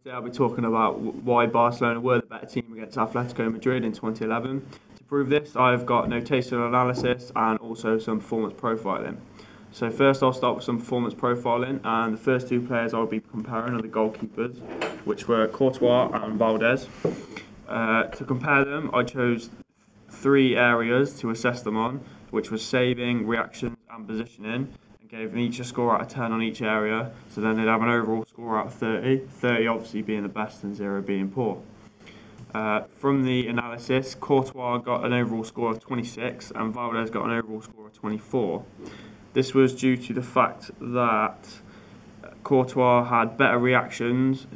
Today I'll be talking about why Barcelona were the better team against Atletico Madrid in 2011. To prove this, I've got notational analysis and also some performance profiling. So first I'll start with some performance profiling, and the first two players I'll be comparing are the goalkeepers, which were Courtois and Valdez. To compare them, I chose three areas to assess them on, which was saving, reactions and positioning, and gave them each a score out of 10 on each area, so then they'd have an overall score out of 30, 30 obviously being the best and 0 being poor. From the analysis, Courtois got an overall score of 26 and Valdez got an overall score of 24. This was due to the fact that Courtois had better reactions.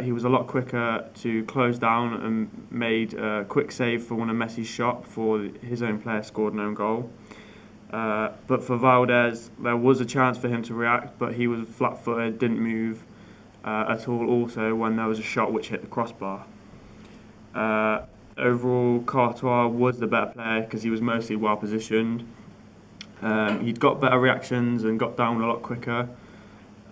He was a lot quicker to close down and made a quick save for one of Messi's shot before his own player scored an own goal. But for Valdez, there was a chance for him to react, but he was flat-footed, didn't move at all also when there was a shot which hit the crossbar. Overall, Courtois was the better player because he was mostly well positioned. He'd got better reactions and got down a lot quicker.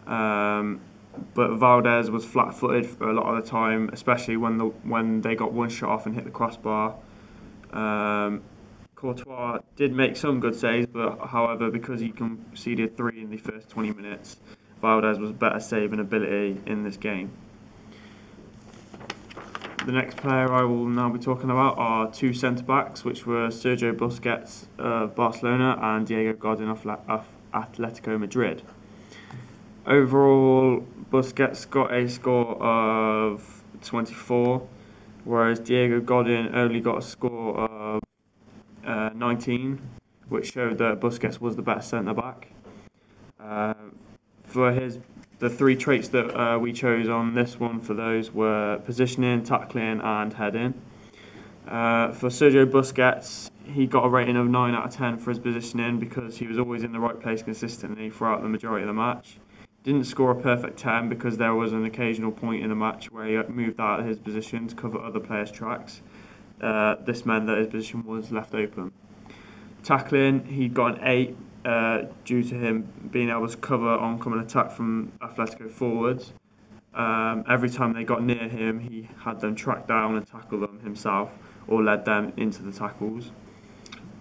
But Valdez was flat-footed for a lot of the time, especially when they got one shot off and hit the crossbar. Courtois did make some good saves, but however, because he conceded 3 in the first 20 minutes, Valdez was better saving ability in this game. The next player I will now be talking about are two centre-backs, which were Sergio Busquets of Barcelona and Diego Godin of Atletico Madrid. Overall, Busquets got a score of 24, whereas Diego Godin only got a score of 19, which showed that Busquets was the better centre-back. The three traits that we chose on this one for those were positioning, tackling and heading. For Sergio Busquets, he got a rating of 9 out of 10 for his positioning because he was always in the right place consistently throughout the majority of the match. Didn't score a perfect 10 because there was an occasional point in the match where he moved out of his position to cover other players' tracks. This meant that his position was left open. Tackling, he got an 8 due to him being able to cover oncoming attack from Atletico forwards. Every time they got near him, he had them track down and tackle them himself or led them into the tackles.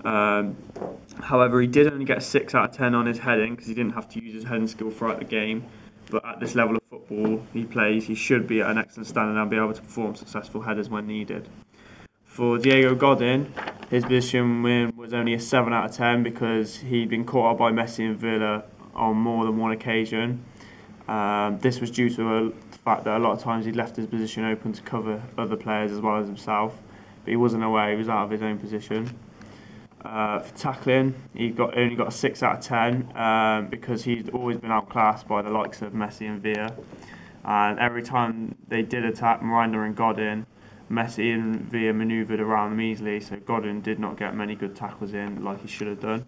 However, he did only get a 6 out of 10 on his heading because he didn't have to use his heading skill throughout the game. But at this level of football he plays, he should be at an excellent standard and be able to perform successful headers when needed. For Diego Godin, his position win was only a 7 out of 10 because he'd been caught out by Messi and Villa on more than one occasion. This was due to the fact that a lot of times he'd left his position open to cover other players as well as himself, but he wasn't aware he was out of his own position. For tackling, he only got a 6 out of 10 because he'd always been outclassed by the likes of Messi and Villa. And every time they did attack Miranda and Godin, Messi and Villa manoeuvred around them easily, so Godin did not get many good tackles in like he should have done.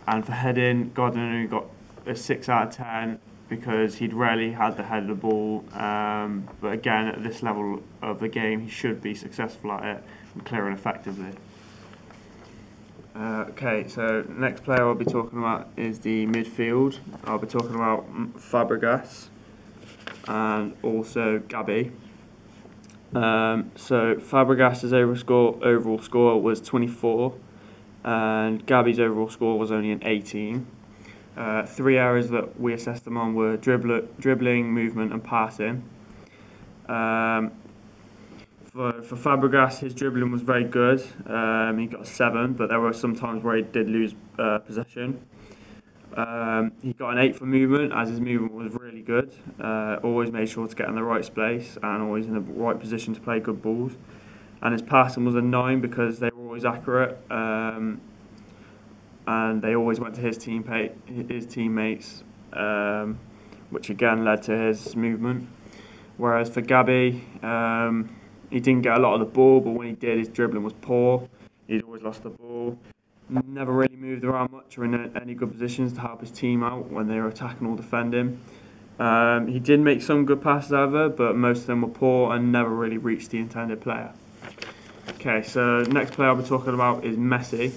And for heading, Godin only got a 6 out of 10 because he'd rarely had the head of the ball. But again, at this level of the game, he should be successful at it and clearing effectively. Okay, so next player I'll be talking about is the midfield. I'll be talking about Fabregas and also Gabi. So Fabregas' overall score was 24 and Gabi's overall score was only an 18. 3 areas that we assessed them on were dribbling, movement and passing. For Fabregas, his dribbling was very good. He got a 7, but there were some times where he did lose possession. He got an 8 for movement, as his movement was really good. Always made sure to get in the right space and always in the right position to play good balls. And his passing was a 9 because they were always accurate and they always went to his teammates, which again led to his movement. Whereas for Gabi, he didn't get a lot of the ball, but when he did, his dribbling was poor. He'd always lost the ball. Never really moved around much or in any good positions to help his team out when they were attacking or defending. He did make some good passes, however, but most of them were poor and never really reached the intended player. Okay, so next player I'll be talking about is Messi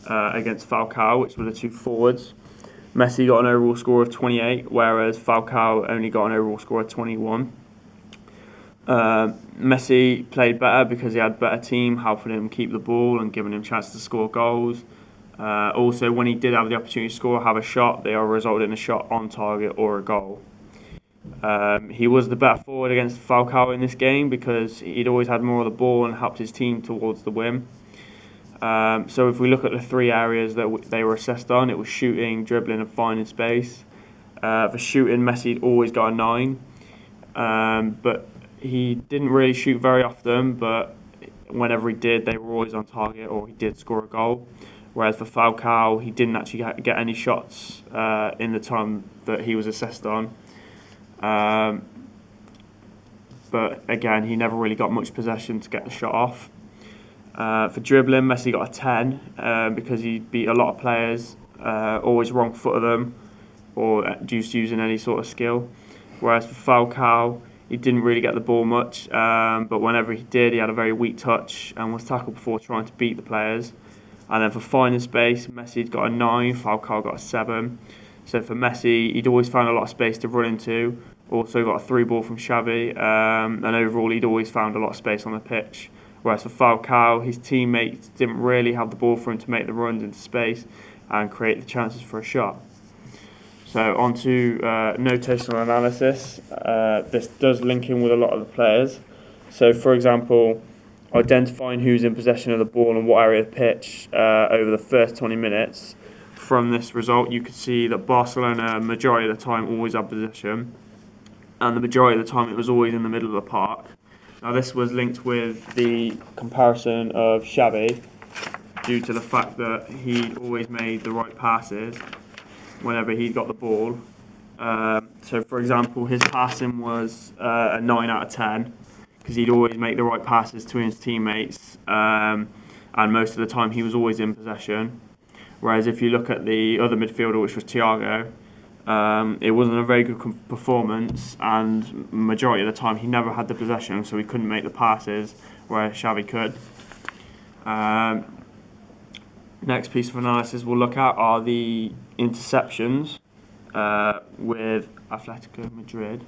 against Falcao, which were the two forwards. Messi got an overall score of 28, whereas Falcao only got an overall score of 21. Messi played better because he had a better team helping him keep the ball and giving him chances to score goals. Also, when he did have the opportunity to score, have a shot, they all resulted in a shot on target or a goal. He was the better forward against Falcao in this game because he'd always had more of the ball and helped his team towards the win. So if we look at the three areas that they were assessed on, it was shooting, dribbling and finding space. For shooting, Messi always got a 9, but he didn't really shoot very often, but whenever he did, they were always on target or he did score a goal. Whereas for Falcao, he didn't actually get any shots in the time that he was assessed on. But again, he never really got much possession to get the shot off. For dribbling, Messi got a 10 because he beat a lot of players, always wrong footed them or just using any sort of skill. Whereas for Falcao, he didn't really get the ball much, but whenever he did, he had a very weak touch and was tackled before trying to beat the players. And then for finding space, Messi got a 9, Falcao got a 7. So for Messi, he'd always found a lot of space to run into. Also got a 3 ball from Xavi, and overall he'd always found a lot of space on the pitch. Whereas for Falcao, his teammates didn't really have the ball for him to make the runs into space and create the chances for a shot. So on to notational analysis. This does link in with a lot of the players. So for example, identifying who's in possession of the ball and what area of the pitch over the first 20 minutes. From this result, you could see that Barcelona, majority of the time, always had possession, and the majority of the time it was always in the middle of the park. Now this was linked with the comparison of Xavi due to the fact that he always made the right passes whenever he got the ball. So for example, his passing was a 9 out of 10 because he'd always make the right passes to his teammates, and most of the time he was always in possession. Whereas if you look at the other midfielder, which was Thiago, it wasn't a very good performance, and majority of the time he never had the possession, so he couldn't make the passes, whereas Xavi could. Next piece of analysis we'll look at are the interceptions with Atletico Madrid.